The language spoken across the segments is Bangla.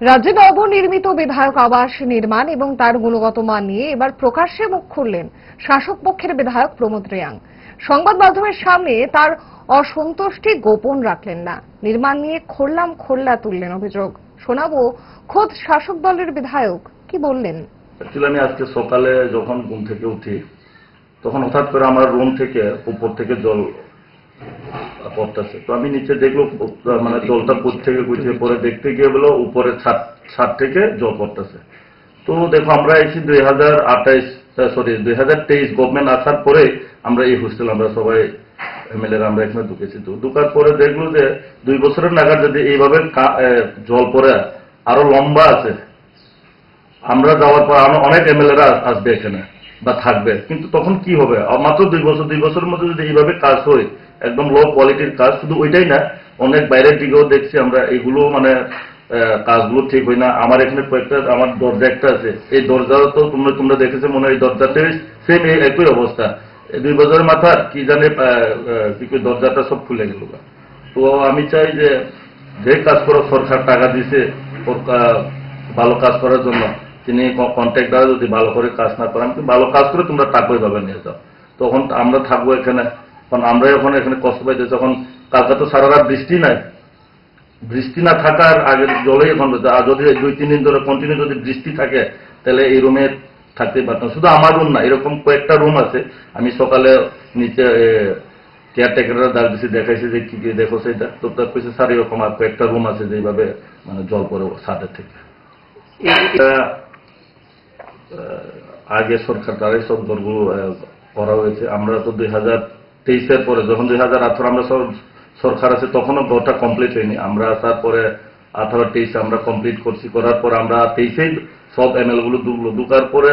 রাজ্যে নবনির্মিত বিধায়ক আবাস নির্মাণ এবং তার গুণগত মান নিয়ে এবার প্রকাশ্যে মুখ খুললেন শাসক পক্ষের বিধায়ক প্রমোদ রিয়াং। সংবাদ মাধ্যমের সামনে তার অসন্তুষ্টি গোপন রাখলেন না, নির্মাণ নিয়ে খোল্লা তুললেন অভিযোগ। শোনাবো খোদ শাসক দলের বিধায়ক কি বললেন। আমি আজকে সকালে যখন ঘুম থেকে উঠি তখন হঠাৎ করে আমার রুম থেকে উপর থেকে জল পড়তেছে। তো আমি নিচে দেখলো মানে জলটা থেকে পরে দেখতে গিয়ে বলো উপরে ছাদ থেকে জল পড়তেছে। তো দেখো আমরা এসে 2023 গভর্নমেন্ট আসার পরে আমরা এই হোস্টেল আমরা সবাই এমএলএ আমরা এখানে ঢুকেছি। তো ঢুকার পরে দেখলো যে 2 বছরের নাগাদ যদি এইভাবে জল পড়ে আরো লম্বা আছে, আমরা যাওয়ার পর অনেক এমএলএরা আসবে এখানে বা থাকবে, কিন্তু তখন কি হবে? মাত্র 2 বছরের মধ্যে যদি এইভাবে কাজ হয়, একদম লো কোয়ালিটির কাজ, শুধু ওইটাই না, অনেক বাইরের দিকেও দেখছি আমরা এইগুলো মানে কাজগুলো ঠিক হয় না। আমার এখানে কয়েকটা আমার দরজা একটা আছে, এই দরজাও তো তোমরা দেখেছো মনে হয়, এই দরজাতে সেম একই অবস্থা। 2 বছরের মাথার কি জানে কি দরজাটা সব খুলে গেল। তো আমি চাই যে কাজ করো, সরকার টাকা দিছে ভালো কাজ করার জন্য, তিনি কন্ট্রাক্টর যদি ভালো করে কাজ না করেন, ভালো কাজ করে তোমরা টাকা ওইভাবে নিয়ে যাও, তখন আমরা থাকবো এখানে। কারণ আমরা এখন এখানে কষ্ট পাইতে, যখন কালকে তো সারা রাত বৃষ্টি নাই, বৃষ্টি না থাকার আগে জলেই এখন যদি 2-3 দিন ধরে কন্টিনিউ যদি বৃষ্টি থাকে তাহলে এই রুমে থাকতেই পারতাম। শুধু আমার রুম না, এরকম কয়েকটা রুম আছে। আমি সকালে নিচে কেয়ারটেকাররা ডাক দিচ্ছি, দেখাইছি যে কি দেখো সেটা, তো তার কইছে স্যার এরকম আর কয়েকটা রুম আছে যেভাবে মানে জল পড়ে ছাদের থেকে। আগে সরকার দ্বারাই সব দলগুলো করা হয়েছে। আমরা তো 2023-এর পরে, যখন 2018 আমরা সব সরকার আছে তখনও ঘরটা কমপ্লিট হয়নি। আমরা আসার পরে 18-23 আমরা কমপ্লিট করছি, করার পর আমরা 23-এই সব এমএল গুলো ঢুকার পরে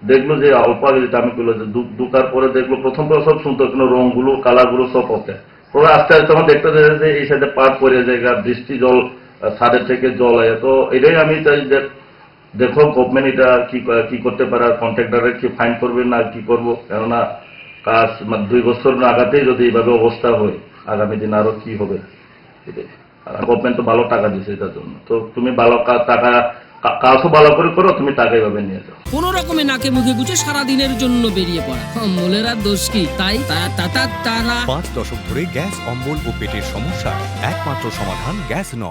দেখলো যে অল্প আগে যেটা আমি বললো যে ঢুকার পরে দেখলো প্রথম সব শুনতো কিন্তু রংগুলো কালারগুলো সব ওকে। পরে আস্তে আস্তে তখন দেখতে যায় যে এই সাইডে পাট পড়ে যায়, বৃষ্টি জল ছাদের থেকে জল হয়। তো এটাই আমি চাই যে দেখো গভর্নমেন্ট এটা কি করতে পারে, কন্ট্রাক্টরের কি ফাইন করবে না কি করবো, কেননা কাজ 2 বছর আগাতেই যদি এইভাবে অবস্থা হয়, আগামী দিন আরো কি হবে। গভর্নমেন্ট তো ভালো টাকা দিচ্ছে এটার জন্য, তো তুমি ভালো টাকা কাজও ভালো করে করো, তুমি টাকা এইভাবে নিয়ে যাও। কোন রকমে নাকে মুখে গুছে সারাদিনের জন্য বেরিয়ে পড়া, অম্বলের আর দোষ কি? তাই তারা 5 দশক ধরে গ্যাস, অম্বল ও পেটের সমস্যা একমাত্র সমাধান গ্যাস নল।